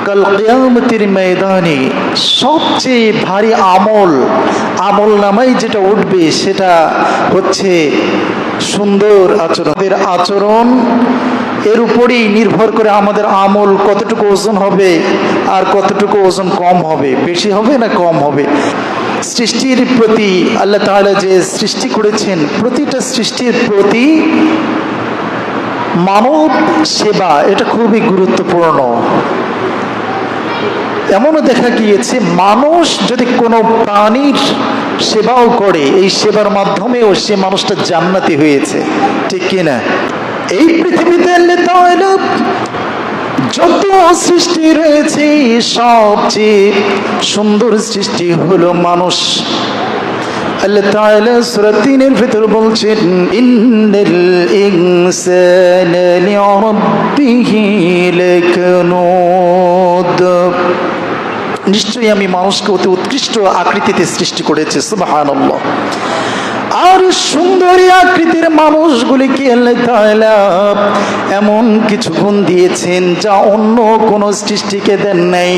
কাল কিয়ামতের ময়দানে সবচেয়ে ভারী আমল নামায় যেটা উঠবে সেটা হচ্ছে সুন্দর আচরণ। আচরণ এর উপরেই নির্ভর করে আমাদের আমল কতটুকু ওজন হবে আর কতটুকু ওজন কম হবে, বেশি হবে না কম হবে। সৃষ্টির প্রতি আল্লাহ তাআলা যে সৃষ্টি করেছেন, প্রতিটা সৃষ্টির প্রতি মানব সেবা এটা খুবই গুরুত্বপূর্ণ। এমনও দেখা গিয়েছে মানুষ যদি কোনো প্রাণীর সেবাও করে, এই সেবার মাধ্যমেও সে মানুষটা জান্নাতি হয়েছে, ঠিক কিনা? এই পৃথিবীতে আল্লাহ তাআলা যত সৃষ্টি রয়েছে সবচেয়ে সুন্দর সৃষ্টি হলো মানুষ। আল্লাহ তাআলা সূরা ৩ এর ভিতর বলছেন, ইন্নাল ইনসানা লিরাব্বিহি লাকানুদ, নিশ্চয়ই আমি মানুষকে অতি উৎকৃষ্ট আকৃতিতে সৃষ্টি করেছি। সুবহানাল্লাহ। আর সুন্দরী আকৃতির মানুষগুলিকে আল্লাহ তাআলা এমন কিছু গুণ দিয়েছেন যা অন্য কোনো সৃষ্টিকে দেন নাই।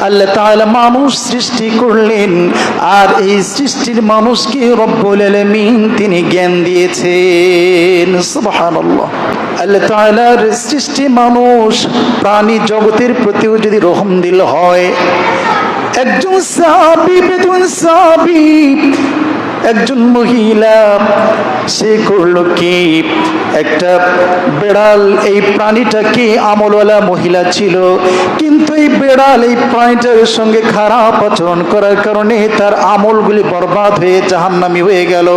আল্লাহ তাআলা মানুষ সৃষ্টি করলেন, আর এই সৃষ্টির মানুষকে রব্বুল আলামিন তিনি জ্ঞান দিয়েছেন। সুবহানাল্লাহ। আল্লাহ তাআলার সৃষ্টি মানুষ, প্রাণী জগতের প্রতিও যদি রহম দিল হয়, একজন সাহাবী একজন মহিলা সে করলো কি, একটা বেড়াল, এই প্রাণীটাকে আমলওয়ালা মহিলা ছিল, কিন্তু এই বেড়াল এই প্রাণীটার সঙ্গে খারাপ আচরণ করার কারণে তার আমলগুলি বরবাদ হয়ে জাহান্নামী হয়ে গেল।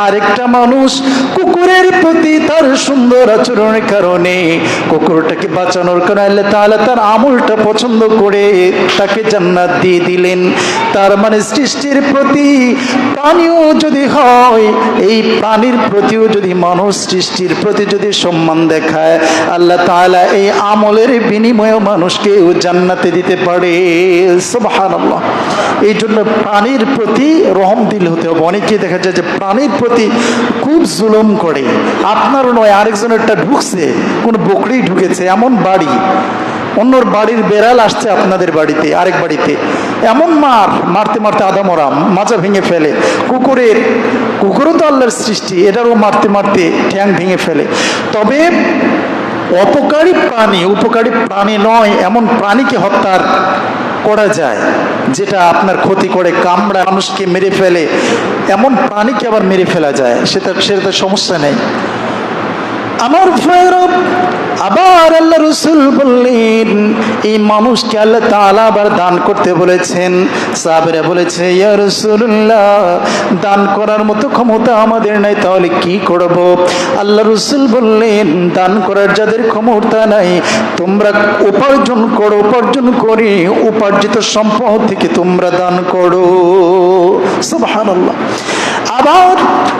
আরেকটা মানুষ কুকুরের প্রতি তার সুন্দর আচরণের কারণে, কুকুরটাকে বাঁচানোর কারণে আল্লাহ তাআলা তার আমলটা পছন্দ করে তাকে জান্নাত দিয়ে দিলেন। তার মানে সৃষ্টির প্রতি প্রাণীও যদি হয়, এই প্রাণীর প্রতিও যদি মানুষ সৃষ্টির প্রতি যদি সম্মান দেখায়, আল্লাহ তাআলা এই আমলের বিনিময়ে মানুষকে জান্নাতে দিতে পারে। সুবহানাল্লাহ। এই জন্য প্রাণীর প্রতি রহম দিল হতে হবে। অনেকে দেখা যায় যে প্রাণীর প্রতি খুব জুলুম করে, আপনারও নয় আরেকজনেরটা ঢুকছে, কোনো বকরি ঢুকেছে, এমন বাড়ি, অন্যর বাড়ির বেড়াল আসছে আপনাদের বাড়িতে, আরেক বাড়িতে, এমন মারতে মারতে আধা মরা, মাজা ভেঙে ফেলে। কুকুরও তো আল্লাহর সৃষ্টি, এটারও মারতে মারতে ঠ্যাং ভেঙে ফেলে। তবে উপকারী প্রাণী নয় এমন প্রাণীকে হত্যা করা যায়, যেটা আপনার ক্ষতি করে, কামড়া মানুষকে মেরে ফেলে, এমন প্রাণীকে আবার মেরে ফেলা যায়, সেটা সমস্যা নেই। আমার ভাইরা, আবার আল্লাহ রাসূল বললেন এই মানুষকে আল্লাহ তাআলা আবার দান করতে বলেছেন। সাহাবীরা বলেছে, ইয়া রাসূলুল্লাহ, দান করার মতো ক্ষমতা আমাদের নাই, তাহলে কি করব? আল্লাহ রাসূল বললেন, দান করার যাদের ক্ষমতা নাই, তোমরা উপার্জন করে উপার্জিত সম্পদ থেকে তোমরা দান করো। সুবহানাল্লাহ। আবার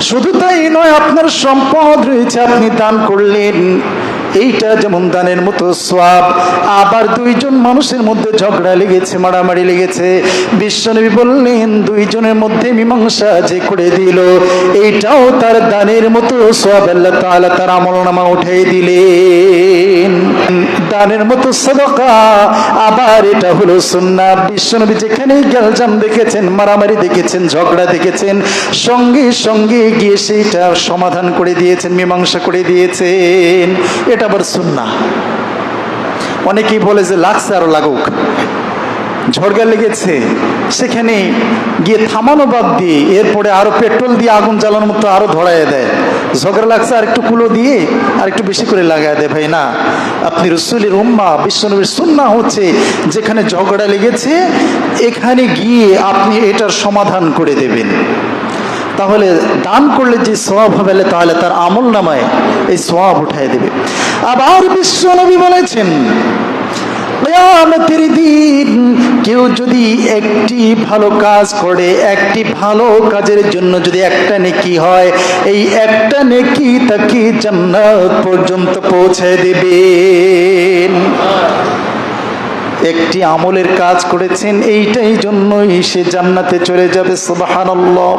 শুধু তাই নয়, আপনার সম্পদ রয়েছে, আপনি দান করলেন, এইটা যেমন দানের মতো সওয়াব। আবার দুইজন মানুষের মধ্যে ঝগড়া লেগেছে, মারামারি লেগেছে, বিশ্বনবী বললেন দুইজনের মধ্যে মীমাংসা যে করে দিল, এইটাও তার দানের মতো সওয়াব, আল্লাহ তাআলা তার আমলনামা উঠিয়ে দিলেন। দানের মতো সাদাকা, আবার এটা হলো সুন্নাহ। বিশ্বনবী যেখানে গ্যালজাম দেখেছেন, মারামারি দেখেছেন, ঝগড়া দেখেছেন, সঙ্গে সঙ্গে গিয়ে সেইটা সমাধান করে দিয়েছেন, মীমাংসা করে দিয়েছেন। এটা আবার সুন্নাহ। অনেকেই বলে যে লাগছে আরো লাগুক, ঝড়গা লেগেছে, সেখানে গিয়ে থামানো বাদ দিয়ে এরপরে আরো পেট্রোল দিয়ে আগুন জ্বালানোর মতো আরো ধরাইয়া দেয়। ঝগড়া লাগছে আর একটু কুলো দিয়ে আর একটু বেশি করে লাগাই দেয়। ভাই না, আপনি রাসূলের উম্মাহ, বিশ্বনবীর সুন্নাহ হচ্ছে যেখানে ঝগড়া লেগেছে এখানে গিয়ে আপনি এটার সমাধান করে দেবেন। তাহলে দান করলে যে সওয়াব হবে, তাহলে তার আমলনামায় এই সওয়াব উঠায় দেবে। আবার বিশ্বনবী বলেছেন, কিয়ামতের দিন কেউ যদি একটি ভালো কাজ করে, একটি ভালো কাজের জন্য যদি একটা নেকি হয়, এই একটা নেকি তাকে জান্নাত পর্যন্ত পৌঁছায় দেবেন। একটি আমলের কাজ করেছেন, এইটাই জন্যই সে জান্নাতে চলে যাবে। সুবহানাল্লাহ।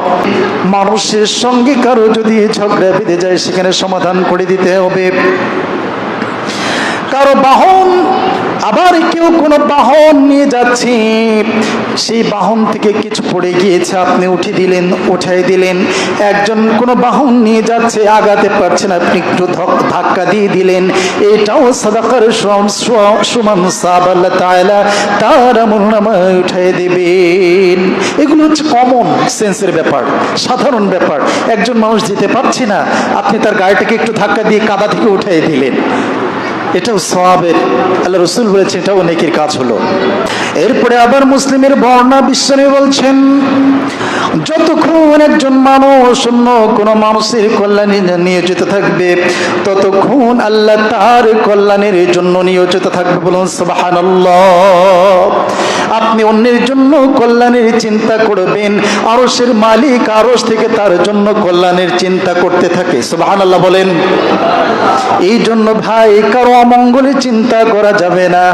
মানুষের সঙ্গে কারো যদি ঝগড়া বেঁধে যায়, সেখানে সমাধান করে দিতে হবে। কারো বাহন আবার কেউ কোনো বাহন নিয়ে যাচ্ছে, সেই বাহন থেকে কিছু পড়ে গিয়েছে, আপনি উঠাই দিলেন। একজন কোনো বাহন নিয়ে যাচ্ছে, আগাতে পারছেন, আপনি একটু ধাক্কা দিয়ে দিলেন, এটাও সাদাকার সমান সওয়াব আল্লাহ তাআলা তার আমলনামায় উঠাই দেবেন। এগুলো হচ্ছে কমন সেন্সের ব্যাপার, সাধারণ ব্যাপার। একজন মানুষ যেতে পারছে না, আপনি তার গাড়িটাকে একটু ধাক্কা দিয়ে কাদা থেকে উঠাই দিলেন, এটাও সওয়াবের, আল্লাহ রাসূল বলেছেন এটাও নেকির কাজ হলো। এরপরে আবার মুসলিমের বর্ণনা বিশ্বনবী বলছেন, যতক্ষণ একজন মানুষ অন্য কোনো মানুষের কল্যাণে নিয়োজিত থাকবে, ততক্ষণ আল্লাহ তার কল্যাণের জন্য নিয়োজিত থাকবে। বলুন সুবহানাল্লাহ। আপনি অন্যের জন্য কল্যাণের চিন্তা করবেন, আরশের মালিক আরশ থেকে তার জন্য কল্যাণের চিন্তা করতে থাকে। সুবহানাল্লাহ বলেন। এই জন্য ভাই কারো অমঙ্গলের চিন্তা করা যাবে না,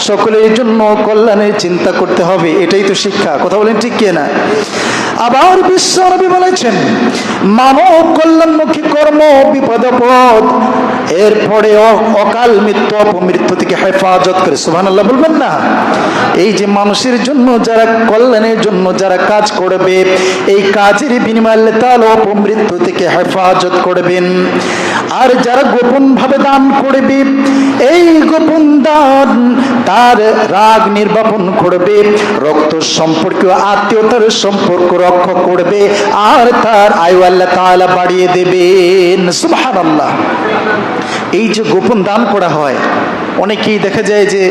সকলের জন্য কল্যাণের চিন্তা করতে হবে। এটাই তো শিক্ষা, কথা বলেন ঠিক কি না? আবার বিশ্বনবী বলেছেন, মানব কল্যাণমুখী কর্ম বিপদাপদ, এরপরে অকাল মৃত্যু অপমৃত্যু থেকে হেফাজত করে। সুবহানাল্লাহ বলবেন না? এই যে মানুষের জন্য যারা কল্যাণের জন্য যারা কাজ করবে, এই কাজের বিনিময়ে আল্লাহ তাআলা অপমৃত্যু থেকে হেফাজত করবেন। আর যারা গোপন ভাবে দান করবে, এই গোপন দান তার রাগ নির্বাপন করবে, রক্ত সম্পর্কীয় আত্মীয়তার সম্পর্ক রক্ষা করবে, আর তার আয়ু আল্লাহ তাআলা বাড়িয়ে দেবেন। সুবহানাল্লাহ। এই যে গোপন দান করা হয়, অনেকেই দেখা যায় যে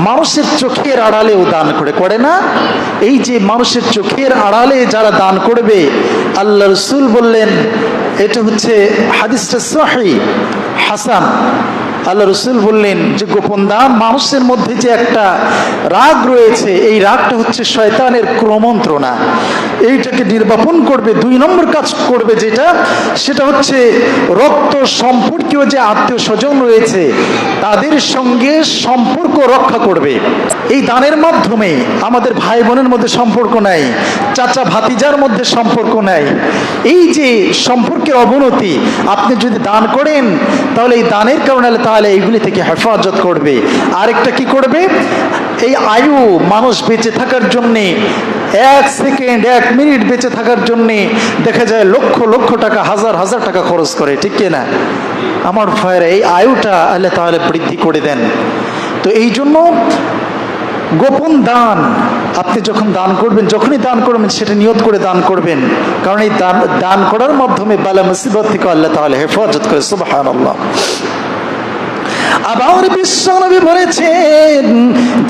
মানুষের চোখের আড়ালেও দান করে না? এই যে মানুষের চোখের আড়ালে যারা দান করবে, আল্লাহ রাসূল বললেন, এটা হচ্ছে হাদিসটা সহিহ হাসান। আল্লাহ রাসূল বললেন যে গোপন দান, মানুষের মধ্যে যে একটা রাগ রয়েছে, এই রাগটা হচ্ছে শয়তানের কুমন্ত্রণা, এইটাকে নির্বাপন করবে। 2 নম্বর কাজ করবে যেটা, সেটা হচ্ছে রক্ত সম্পর্কীয় যে আত্মীয় স্বজন রয়েছে তাদের সঙ্গে সম্পর্ক রক্ষা করবে। এই দানের মাধ্যমে আমাদের ভাই বোনের মধ্যে সম্পর্ক নাই, চাচা ভাতিজার মধ্যে সম্পর্ক নাই, এই যে সম্পর্কের অবনতি, আপনি যদি দান করেন তাহলে এই দানের কারণে আল্লাহ তাআলা এইগুলি থেকে হেফাজত করবে। আরেকটা কি করবে, এই আয়ু মানুষ বেঁচে থাকার জন্যে, 1 সেকেন্ড 1 মিনিট বেঁচে থাকার জন্যে দেখা যায় লক্ষ লক্ষ টাকা, হাজার হাজার টাকা খরচ করে, ঠিক কিনা? আমার ভাইরা, এই আয়ুটা আল্লাহ তাআলা বৃদ্ধি করে দেন। তো এই জন্য গোপন দান আপনি যখন দান করবেন, যখনই দান করবেন সেটা নিয়ত করে দান করবেন, কারণ এই দান করার মাধ্যমে বালা মুসিবত থেকে আল্লাহ তাআলা হেফাজত করে। সুবহানাল্লাহ। আবার বিশ্বনবী বলেছেন,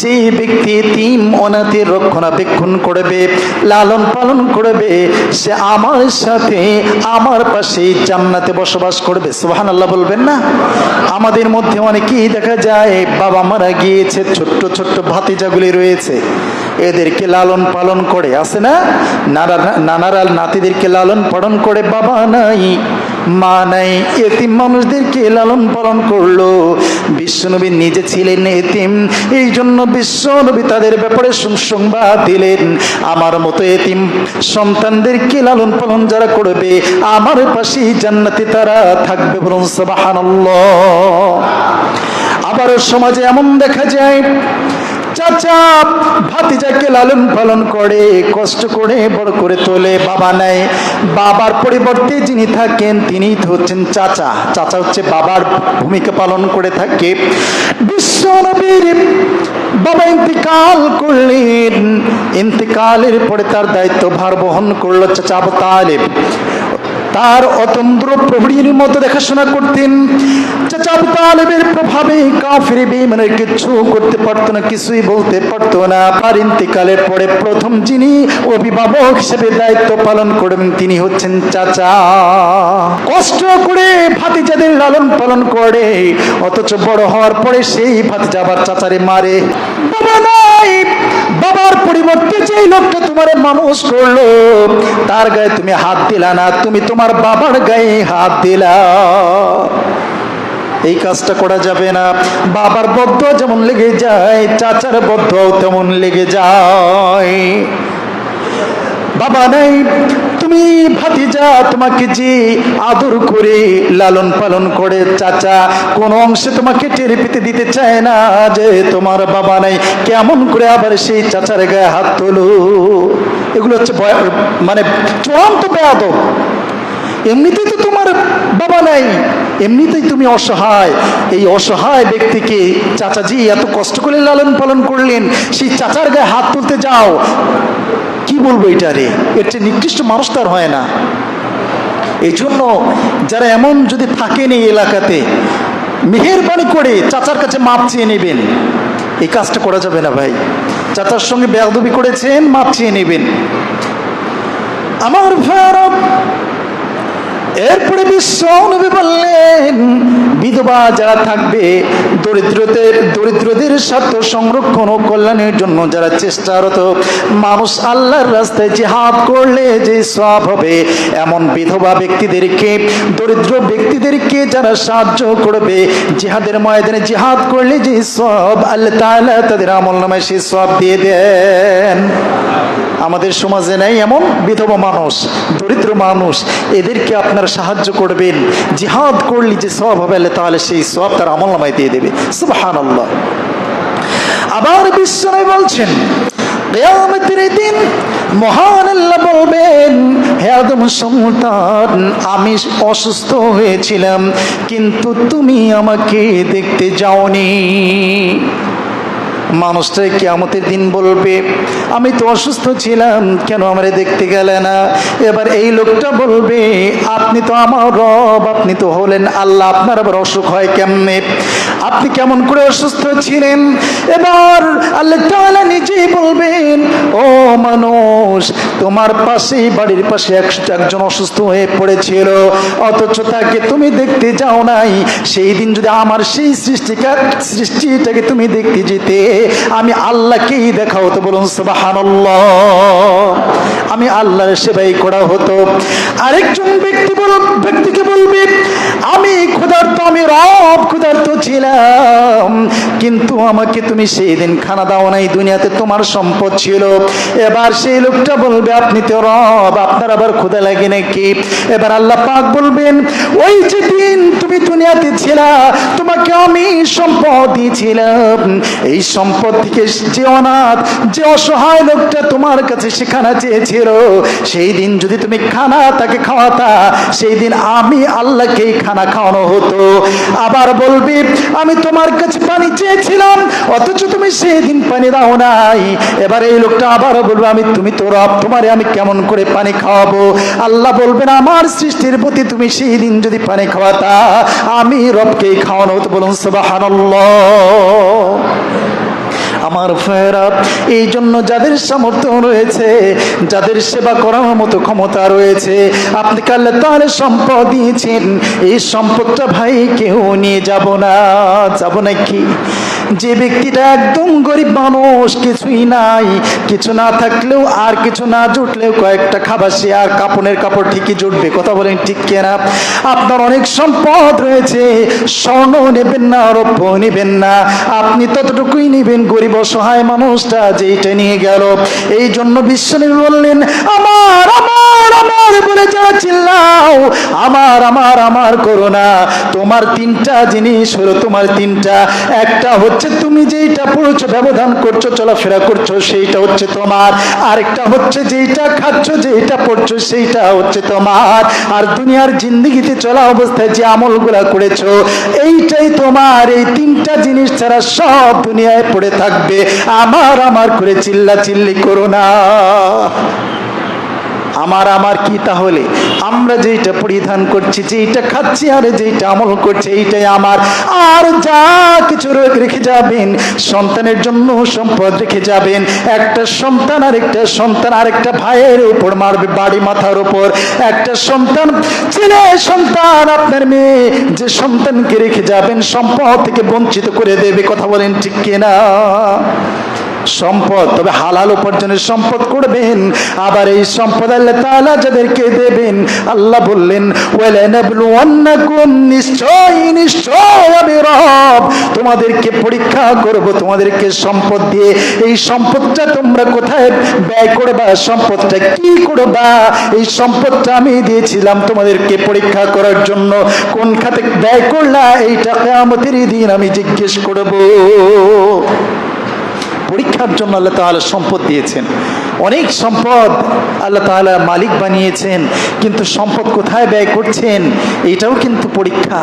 যে ব্যক্তি এতিম অনাথের রক্ষণাবেক্ষণ করবে, লালন পালন করবে, সে আমার সাথে আমার পাশে জান্নাতে বসবাস করবে। সুবহানাল্লাহ বলবেন না? আমাদের মধ্যে অনেকেই দেখা যায় বাবা মারা গিয়েছে, ছোট্ট ছোট্ট ভাতিজাগুলি রয়েছে, এদেরকে লালন পালন করে, আছে না? নানারা নাতিদেরকে লালন পালন করে, বাবা নাই মা নাই, এতিম মানুষদেরকে লালন পালন করলো। বিশ্বনবী নিজে ছিলেন এতিম, এই জন্য বিশ্বনবী তাদের ব্যাপারে সুসংবাদ দিলেন, আমার মতো এতিম সন্তানদেরকে লালন পালন যারা করবে, আমার পাশেই জান্নাতে তারা থাকবে। বলুন সুবহানাল্লাহ। আবার সমাজে এমন দেখা যায়, চাচা ভাতিজাকে লালন পালন করে, কষ্ট করে বড় করে তোলে, বাবা নাই, বাবার পরিবর্তে যিনি থাকেন তিনি হচ্ছেন চাচা। চাচা হচ্ছে বাবার ভূমিকা পালন করে থাকে। বিশ্বনবীর বাবা ইন্তেকাল করলেন, ইন্তেকালের পরে তার দায়িত্ব ভার বহন করলো চাচা আবু তালেব। তার অতন্দ্র প্রহরীর মতো দেখাশোনা করতেন। চাচা আবু তালেবের প্রভাবে কাফির বেঈমানের কিছু করতে পারতো না, কিছুই বলতে পারতো না। আর ইন্তেকালের পরে প্রথম যিনি অভিভাবক হিসেবে দায়িত্ব পালন করবেন তিনি হচ্ছেন চাচা। কষ্ট করে ভাতিজাদের লালন পালন করে, অথচ বড় হওয়ার পরে সেই ভাতিজা আবার চাচারে মারে। বাবা নাই, বাবার পরিবর্তে যেই লোকটা তোমার মানুষ করলো তার গায়ে তুমি হাত দিলা না, তুমি তোমার বাবার গায়ে হাত দিলা। এই কাজটা করা যাবে না। বাবার বদদোয়া যেমন লেগে যায়, চাচার বদদোয়াও তেমন লেগে যায়। বাবা নাই, তুমি তুমি ভাতিজা, তোমাকে যে আদর করে লালন পালন করে চাচা কোন অংশে তোমাকে টেরে পেতে দিতে চায় না যে তোমার বাবা নাই, কেমন করে আবার সেই চাচার গায়ে হাত তোলো? এগুলো হচ্ছে মানে চূড়ান্ত বেয়াদব। এমনিতেই তো তোমার বাবা নাই, এমনিতেই তুমি অসহায়। এই অসহায় ব্যক্তিকে চাচাজি এত কষ্ট করে লালন পালন করলেন, সেই চাচার গায়ে হাত তুলতে যাও, কি বলবো এটা রে? এর চেয়ে নিকৃষ্ট মানুষ তার হয় না। এই জন্য যারা এমন যদি থাকেন এই এলাকাতে, মেহেরবানি করে চাচার কাছে মাপ চেয়ে নেবেন। এই কাজটা করা যাবে না ভাই। চাচার সঙ্গে বেয়াদবি করেছেন, মাপ চেয়ে নেবেন। আমার ভাইরা, এরপরে বিশ্ব নবী বললেন, বিধবা যারা থাকবে, দরিদ্রদের স্বার্থ সংরক্ষণ ও কল্যাণের জন্য যারা চেষ্টারত মানুষ, আল্লাহর রাস্তায় জিহাদ করলে যে সওয়াব হবে, এমন বিধবা ব্যক্তিদেরকে, দরিদ্র ব্যক্তিদেরকে যারা সাহায্য করবে, জিহাদের ময়দানে জিহাদ করলে যে সওয়াব, আল্লাহ তাআলা তাদের আমলনামায় সেই সওয়াব দিয়ে দেন। আমাদের সমাজে নেই এমন বিধবা মানুষ, দরিদ্র মানুষ, এদেরকে আপনারা সাহায্য করবেন, জিহাদ করলে যে সওয়াব হবে আল্লাহ তাআলা সেই সওয়াব তার আমলনামায় দিয়ে দেবে। সুবহানাল্লাহ। আবার বিশ্বনবী বলছেন, কিয়ামতের দিন মহান আল্লাহ বলবেন, হে আদম সন্তান, আমি অসুস্থ হয়েছিলাম কিন্তু তুমি আমাকে দেখতে যাওনি। মানুষটাই কিয়ামতের দিন বলবে, আমি তো অসুস্থ ছিলাম, কেন আমারে দেখতে গেলে না? এবার এই লোকটা বলবে, আপনি তো আমার রব, আপনি তো হলেন আল্লাহ, আপনার আবার অসুখ হয় কেমনে? আপনি কেমন করে অসুস্থ ছিলেন? এবার আল্লাহ তাআলা নিজেই বলবেন, ও মানুষ, তোমার পাশেই, বাড়ির পাশে একজন অসুস্থ হয়ে পড়েছিল, অথচ তাকে তুমি দেখতে যাও নাই। সেই দিন যদি আমার সেই সৃষ্টিটাকে তুমি দেখতে যেতে, আমি আল্লাহকেই দেখা হতো। বলুন সুবহানাল্লাহ। আমি আল্লাহর সেবাই করা হতো। আরেকজন ব্যক্তিকে বলবে, আমি ক্ষুধার্ত, আমি রব ক্ষুধার্ত ছিলাম, কিন্তু আমাকে তুমি সেই দিন খানা দাও নাই, দুনিয়াতে তোমার সম্পদ ছিল। এবার সেই লোকটা বলবে, আপনি তো রব, আপনার আবার ক্ষুধা লাগে নাকি? এবার আল্লাহ পাক বলবেন, ওই যে দিন তুমি দুনিয়াতে ছিলা, তোমাকে আমি সম্পদ দিয়েছিলাম, এই সম্পদ থেকে যে অনাথ, যে অসহায় লোকটা তোমার কাছে সে খানা চেয়েছিল, সেই দিন যদি তুমি খানা তাকে খাওয়াতা, সেই দিন আমি আল্লাহকেই খানা খাওয়ানো হতো। আবার বলবি, আমি তোমার কাছে পানি চেয়েছিলাম, অথচ তুমি সেই দিন পানি দাও নাই। এবার এই লোকটা আবার বলবে, তুমি তো রব, তোমারে আমি কেমন করে পানি খাওয়াবো? আল্লাহ বলবেন, আমার সৃষ্টির প্রতি তুমি সেই দিন যদি পানি খাওয়াতা, আমি রবকেই খাওয়ানো হতো। বলুন সুবহানাল্লাহ। আমার ভাইরা, এই জন্য যাদের সামর্থ্য রয়েছে, যাদের সেবা করার মতো ক্ষমতা রয়েছে, আপনাকে আল্লাহ তাআলা সম্পদ দিয়েছেন, এই সম্পদটা ভাই কেউ নিয়ে যাব না কি? যে ব্যক্তিটা একদম গরিব মানুষ, কিছুই নাই, কিছু না থাকলেও আর কিছু না জুটলেও কয়েকটা খাবার সে আর কাপড়ের কাপড় ঠিকই জুটবে। কথা বলেন ঠিক কিনা? আপনার অনেক সম্পদ রয়েছে, স্বর্ণ নেবেন না, রৌপ্য নেবেন না, আপনি ততটুকুই নেবেন, গরিব অসহায় মানুষটা যেইটা নিয়ে গেল। এই জন্য বিশ্বনবী বললেন, আমার আমার আমার বলে যারা চিল্লাও, আমার আমার আমার করো না, তোমার তিনটা জিনিস হলো, তোমার তিনটা, একটা হচ্ছে তুমি যেইটা পড়ছো, ব্যবধান করছো, চলাফেরা করছো, সেইটা হচ্ছে তোমার। আরেকটা হচ্ছে যেইটা খাচ্ছ, যেইটা পড়ছো, সেইটা হচ্ছে তোমার। আর দুনিয়ার জিন্দেগিতে চলা অবস্থায় যে আমলগুলা করেছো, এইটাই তোমার। এই তিনটা জিনিস ছাড়া সব দুনিয়ায় পড়ে থাকবে। আমার আমার করে চিল্লাচিল্লি করো না। আমার আমার কি? তাহলে আমরা যেইটা পরিধান করছি, যেইটা খাচ্ছি, আর যেইটা আমল করছি, এইটাই আমার। আর যা কিছু রেখে যাবেন, সন্তানের জন্য সম্পদ রেখে যাবেন। একটা সন্তান আরেকটা সন্তান আরেকটা ভাইয়ের উপর মারবে, বাড়ি মাথার উপর। একটা সন্তান, ছেলে সন্তান, আপনার মেয়ে, যে সন্তানকে রেখে যাবেন সম্পদ থেকে বঞ্চিত করে দেবে। কথা বলেন ঠিক কিনা? সম্পদ, তবে হালাল উপার্জনের সম্পদ করবেন। আবার এই সম্পদ আল্লাহ তাআলা যাদেরকে দেবেন, আল্লাহ বললেন ওয়ালানাবলুওয়ান্নাকুম, নিশ্চয় নিশ্চয় আমি রব তোমাদেরকে পরীক্ষা করব, তোমাদেরকে সম্পদ দিয়ে। এই সম্পদটা তোমরা কোথায় ব্যয় করবা, সম্পদটা কি করবা, এই সম্পদটা আমি দিয়েছিলাম তোমাদেরকে পরীক্ষা করার জন্য। কোন খাতে ব্যয় করলা এইটা কিয়ামতের দিন আমি জিজ্ঞেস করব। পরীক্ষার জন্য আল্লাহ তাআলা সম্পদ দিয়েছেন, অনেক সম্পদ আল্লাহ তাআলা মালিক বানিয়েছেন, কিন্তু সম্পদ কোথায় ব্যয় করছেন এটাও কিন্তু পরীক্ষা।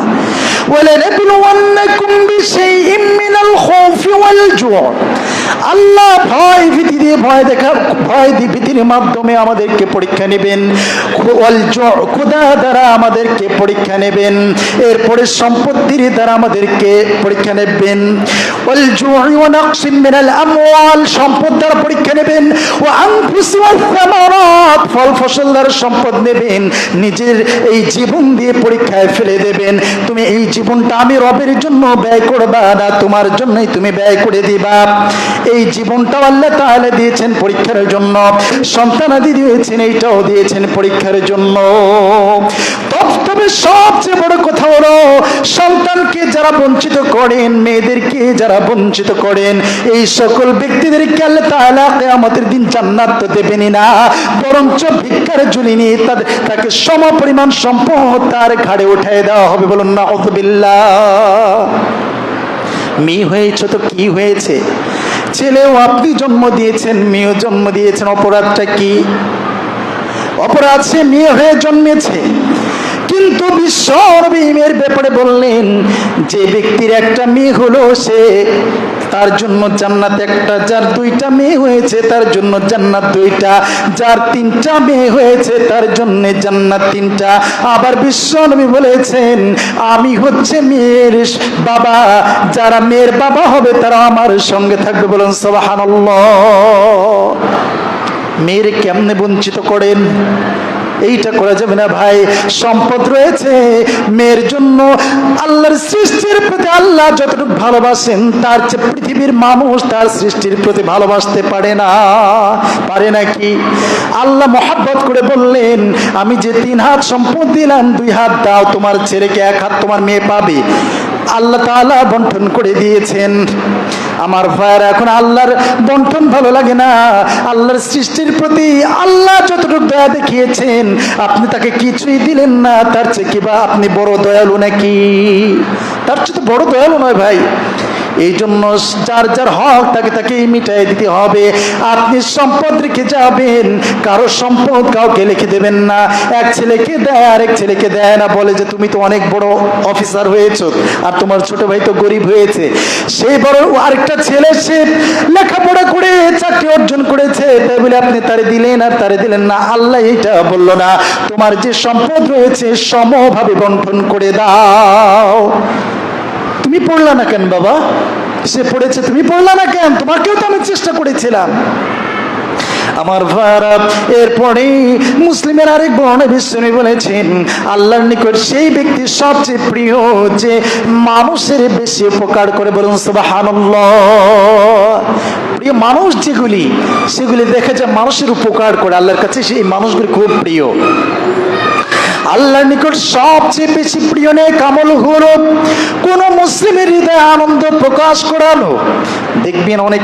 ওয়ালানাবলুওয়ান্নাকুম বিশাইইম মিনাল খাউফি ওয়াল জু', আল্লাহ ভয় ভীতি দিয়ে ভয় ভীতির মাধ্যমে আমাদেরকে পরীক্ষা নেবেন। ওয়াল জু', ক্ষুধা দ্বারা আমাদেরকে পরীক্ষা নেবেন। এরপরে সম্পত্তির দ্বারা আমাদেরকে পরীক্ষা নেবেন। ওয়াল জু'i ওয়া নাকসিম মিনাল আমওয়াল, সম্পদ দ্বারা পরীক্ষা নেবেন। ওয়া আনফুসি ওয়াস সামারাত, ফল ফসল দ্বারা সম্পদ নেবেন। নিজের এই জীবন দিয়ে পরীক্ষায় ফেলে দেবেন, তুমি এই জীবনটা আমি রবের জন্য ব্যয় করবা না তোমার জন্যই তুমি ব্যয় করে দিবা। এই জীবনটাও আল্লাহ তাআলা দিয়েছেন পরীক্ষার জন্য, সন্তানাদি দিয়েছেন, এইটাও দিয়েছেন পরীক্ষার জন্য। তবে সবচেয়ে বড় কথা হলো, সন্তানকে যারা বঞ্চিত করেন, মেয়েদেরকে যারা বঞ্চিত করেন, এই সকল ব্যক্তিদেরকে আল্লাহ তাআলা কিয়ামতের দিন জান্নাত তো দেবেনই না, বরঞ্চ ভিক্ষার ঝুলি নিয়ে তাকে সম পরিমাণ সম্পদ তার ঘাড়ে উঠায় দেওয়া হবে। বলুন নাউযুবিল্লাহ। মেয়ে হয়েছে তো কি হয়েছে, ছেলেও আপনি জন্ম দিয়েছেন, মেয়েও জন্ম দিয়েছেন, অপরাধটা কি? অপরাধ সে মেয়ে হয়ে জন্মেছে, কিন্তু বিশ্ব নবী মেয়ের ব্যাপারে বললেন, যে ব্যক্তির একটা মেয়ে হলো সে তার জন্য জান্নাত একটা, যার দুইটা মেয়ে হয়েছে তার জন্য জান্নাত দুইটা, যার তিনটা মেয়ে হয়েছে তার জন্য জান্নাত তিনটা। আবার বিশ্ব নবী বলেছেন, আমি হচ্ছে মেয়ের বাবা, যারা মেয়ের বাবা হবে তারা আমার সঙ্গে থাকবে। বলুন সুবহানাল্লাহ। মেয়ের কেমনে বঞ্চিত করেন, এইটা করা যাবে না ভাই। সম্পদ রয়েছে মেয়ের জন্য, আল্লাহর সৃষ্টির প্রতি আল্লাহ যতটুকু ভালোবাসেন তার চেয়ে পৃথিবীর মানুষ তার সৃষ্টির প্রতি ভালোবাসতে পারে না। পারে নাকি? আল্লাহ মহব্বত করে বললেন, আমি যে 3 হাত সম্পদ দিলাম, 2 হাত দাও তোমার ছেলেকে, 1 হাত তোমার মেয়ে পাবে। আল্লাহ তাআলা বন্টন করে দিয়েছেন। আমার ভাইরা, এখন আল্লাহর বন্টন ভালো লাগে না, আল্লাহর সৃষ্টির প্রতি আল্লাহ যতটুকু দয়া দেখিয়েছেন আপনি তাকে কিছুই দিলেন না, তার চেয়ে কিবা আপনি বড় দয়ালু নাকি? তার চেয়ে তো বড় দয়ালু নয় ভাই। এই জন্য যার যার হক তাকে মিটাই দিতে হবে। আপনি সম্পদ রেখে যাবেন, কারো সম্পদ কাউকে লিখে দেবেন না। এক ছেলেকে দেয় আরেক ছেলেকে দেয় না, বলে যে তুমি তো অনেক বড় অফিসার হয়েছো আর তোমার ছোট ভাই তো গরিব হয়েছে। সেই বড় আরেকটা ছেলে সে লেখাপড়া করে চাকরি অর্জন করেছে, তাই বলে আপনি তারে দিলেন আর তারে দিলেন না। আল্লাহ এইটা বললো না, তোমার যে সম্পদ রয়েছে সমভাবে বন্টন করে দাও। তুমি পড়লা না কেন বাবা? সে পড়েছে, তুমি পড়লা না কেন? তোমাকেও তো আমি চেষ্টা করেছিলাম। আমার ভাইরা, এরপরে মুসলিমের আরেক বর্ণে বিশ্বনবী বলেছেন, আল্লাহর নিকট সেই ব্যক্তি সবচেয়ে প্রিয় যে মানুষের বেশি উপকার করে। বলুন সুবহানাল্লাহ। প্রিয় মানুষ যেগুলি, সেগুলি দেখে যে মানুষের উপকার করে, আল্লাহর কাছে সেই মানুষগুলি খুব প্রিয়। আল্লাহর নিকট সবচেয়ে বেশি প্রিয় নেক আমল হলো কোন মুসলিমের হৃদয়ে আনন্দ প্রকাশ করানো। দেখবেন অনেক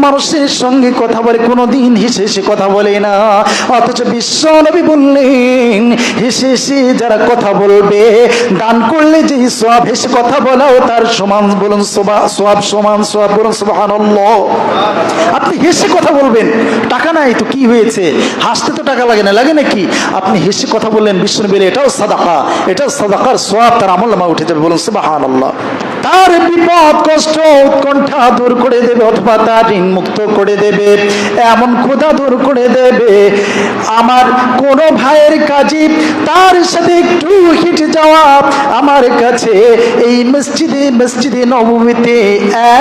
মানুষের সঙ্গে কথা বলে, কোনোদিন হেসে হেসে কথা বলে না, অথচ বিশ্ব নবী বললেন, হেসে হেসে যারা কথা বলবে, দান করলে যে সওয়াব, হেসে কথা বলাও তার সমান। বলুন সওয়াব সমান সওয়াব। বলুন সুবহানাল্লাহ। আপনি হেসে কথা বলবেন, টাকা নাই তো কি হয়েছে, হাসতে তো টাকা লাগে না, লাগে নাকি? আপনি হেসে কথা বললেন, বিশ্বনবী বলে এটাও সাদাকা, এটাও সাদাকার সওয়াব তার আমলনামায় উঠে যাবে। বলুন সুবহানাল্লাহ। তার বিপদ কষ্ট উৎকণ্ঠা দূর করে দেবে, অথবা তার ঋণ মুক্ত করে দেবে, এমন ক্ষুধা দূর করে দেবে। আমার কোন ভাইয়ের কাজে তার সাথে একটু হেঁটে যাওয়া, আমার কাছে এই মসজিদে নববীতে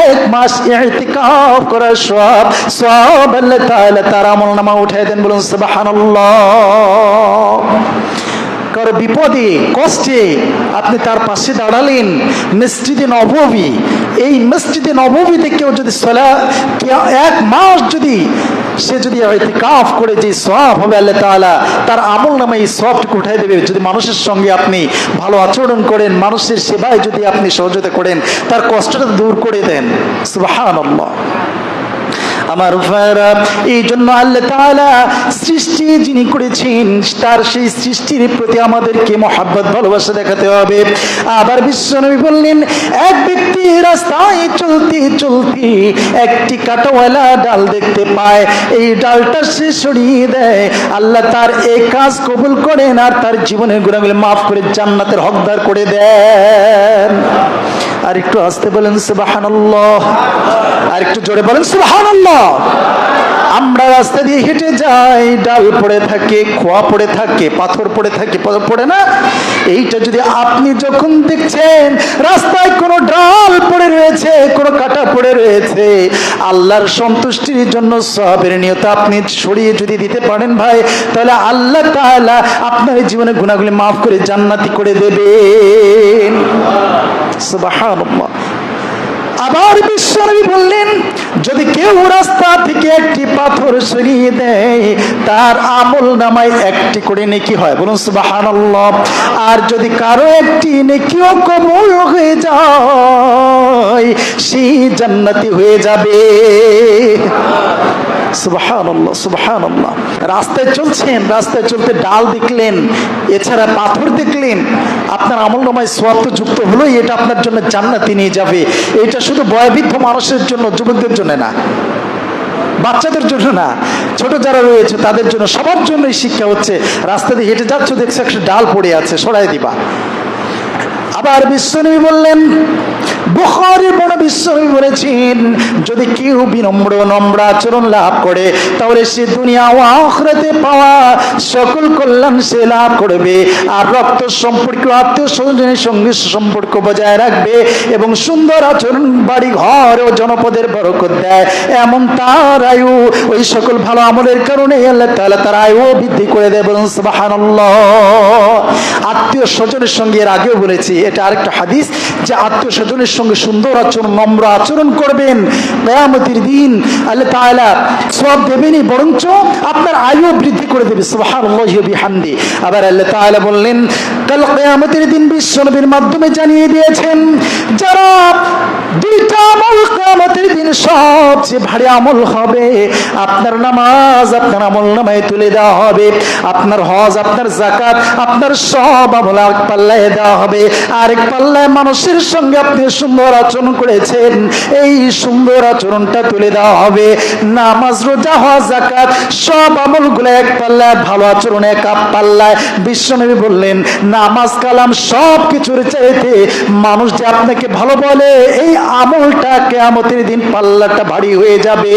1 মাস ইতিকাফ করার সওয়াব আল্লাহ তাআলা তার আমলনামায় উঠায় দেন। বলুন সুবহানাল্লাহ। কারো বিপদে কষ্টে আপনি তার পাশে দাঁড়ালেন। মসজিদে নববী, এই মসজিদে নববীতে কেউ যদি এক মাস যদি সে যদি ইতিকাফ করে, যে সওয়াব হবে আল্লাহ তাআলা তার আমল নামে এই সওয়াবটুকু উঠাই দেবে। যদি মানুষের সঙ্গে আপনি ভালো আচরণ করেন, মানুষের সেবায় যদি আপনি সহযোগিতা করেন, তার কষ্টটা দূর করে দেন। সুবহানাল্লাহ। আমার ভাইরা, এই জন্য আল্লাহ তাআলা সৃষ্টি যিনি করেছেন তার সেই সৃষ্টির প্রতি আমাদেরকে মহব্বত ভালোবাসা দেখাতে হবে। আবার বিশ্বনবী বললেন, এক ব্যক্তি রাস্তায় চলতে চলতে একটি কাঁটাওয়ালা ডাল দেখতে পায়, এই ডালটা সে সরিয়ে দেয়, আল্লাহ তার এই কাজ কবুল করেন আর তার জীবনের গুনাহগুলো মাফ করে জান্নাতের হকদার করে দেন। আর একটু আস্তে বলেন সুবহানাল্লাহ, আর একটু জোরে বলেন সুবহানাল্লাহ। আমরা রাস্তা দিয়ে হেঁটে যাই, ডাল পড়ে থাকে, খোয়া পড়ে থাকে, পাথর পড়ে থাকে, পড়ে না? এইটা যদি আপনি যখন দেখছেন রাস্তায় কোনো ডাল পড়ে রয়েছে, কোনো কাঁটা পড়ে রয়েছে, আল্লাহর সন্তুষ্টির জন্য সওয়াবের নিয়তে আপনি সরিয়ে যদি দিতে পারেন ভাই, তাহলে আল্লাহ তাআলা আপনার জীবনের গুনাহগুলি মাফ করে জান্নাতি করে দেবেন। সুবহানাল্লাহ। আবার বিশ্বনবী বললেন, যদি কেউ রাস্তা থেকে একটি পাথর সরিয়ে দেয়, তার আমল নামায় একটি করে নেকি হয়, বলুন সুবহানাল্লাহ। আর যদি কারো একটি নেকিও কবুল হয়ে যায়, সে জান্নাতি হয়ে যাবে। সুবহানাল্লাহ, সুবহানাল্লাহ। রাস্তায় চলছেন, রাস্তায় চলতে ডাল দেখলেন, এছাড়া পাথর দেখলেন, আপনার আমলনামায় সওয়াব তো যুক্ত হলোই, এটা আপনার জন্য জান্নাতে নিয়ে যাবে। এটা শুধু বয়োবৃদ্ধ মানুষের জন্য, যুবকদের জন্য না, বাচ্চাদের জন্য না, ছোট যারা রয়েছে তাদের জন্য, সবার জন্যই শিক্ষা হচ্ছে। রাস্তা দিয়ে হেঁটে যাচ্ছ, দেখছো একটা ডাল পড়ে আছে, সরাই দিবা। আবার বিশ্বনবী বললেন, বুখারীর বড় বিশ্বনবী বলেছেন, যদি কেউ বিনম্র নম্র আচরণ লাভ করে, তাহলে সে দুনিয়া ও আখিরাতে পাওয়া সকল কল্যাণ সে লাভ করবে। আর রক্ত সম্পর্ক, আত্মীয় স্বজনের সঙ্গে সম্পর্ক বজায় রাখবে এবং সুন্দর আচরণ বাড়ি ঘর ও জনপদের বরকত দেয়। এমন তার আয়ু, ওই সকল ভালো আমলের কারণে আল্লাহ তাআলা তার আয়ু বৃদ্ধি করে দেয়। বলুন সুবহানাল্লাহ। আত্মীয় স্বজনের সঙ্গে এর আগেও বলেছি, এটা আরেকটা হাদিস, যে আত্মীয় স্বজনের সঙ্গে সুন্দর আচরণ, নম্র আচরণ করবেন, কিয়ামতের দিন আল্লাহ তাআলা সওয়াব দেবেনই, বরঞ্চ আপনার আয়ু বৃদ্ধি করে দেবে। সুবহানাল্লাহি ওয়া বিহামদি। আবার আল্লাহ তাআলা বললেন, কাল কিয়ামতের দিন বিশ্বনবীর মাধ্যমে জানিয়ে দিয়েছেন, যারা দুইটা আমল কিয়ামতের দিন সবচেয়ে ভারী আমল হবে, আপনার নামাজ আপনার আমলনামায় তুলে দেওয়া হবে, আপনার হজ, আপনার যাকাত, আপনার সব আমল এক পাল্লায় দেওয়া হবে, আরেক পাল্লায় মানুষের সঙ্গে আপনি সুন্দর আচরণ করেছেন, এই সুন্দর আচরণটা তুলে দেওয়া হবে। নামাজ, রোজা, হজ, যাকাত সব আমলগুলো এক পাল্লায়, ভালো আচরণ এক পাল্লায়। বিশ্বনবী বললেন, নামাজ কালাম সব কিছুর চাইতে মানুষ যে আপনাকে ভালো বলে, এই আমলটা কিয়ামতের দিন পাল্লাটা ভারী হয়ে যাবে।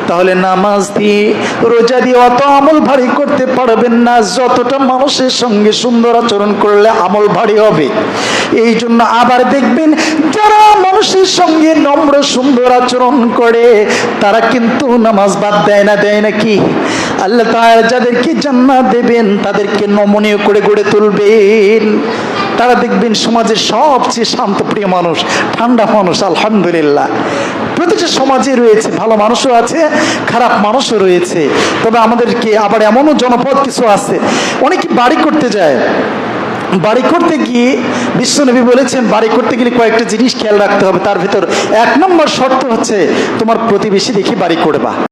তাহলে নামাজ দিয়ে, রোজা দিয়ে অত আমল ভারী করতে পারবেন না যতটা মানুষের সঙ্গে সুন্দর আচরণ করলে আমল ভারী হবে। এই জন্য আবার দেখবেন, যারা মানুষের সঙ্গে নম্র সুন্দর আচরণ করে, তারা কিন্তু নামাজ বাদ দেয় না। দেয় নাকি? আল্লাহ তাআলা যাদেরকে জান্নাত দেবেন তাদেরকে নমনীয় করে গড়ে তুলবেন। তারা দেখবেন সমাজের সবচেয়ে শান্তপ্রিয় মানুষ, ঠান্ডা মানুষ। আলহামদুলিল্লাহ, প্রতিটা সমাজে রয়েছে, ভালো মানুষও আছে, খারাপ মানুষও রয়েছে। তবে আমাদেরকে আবার এমনও জনপদ কিছু আছে, অনেকে বাড়ি করতে যায়, বাড়ি করতে গিয়ে বিশ্বনবী বলেছেন, বাড়ি করতে গেলে কয়েকটা জিনিস খেয়াল রাখতে হবে। তার ভিতর 1 নম্বর শর্ত হচ্ছে, তোমার প্রতিবেশী দেখি বাড়ি করবা।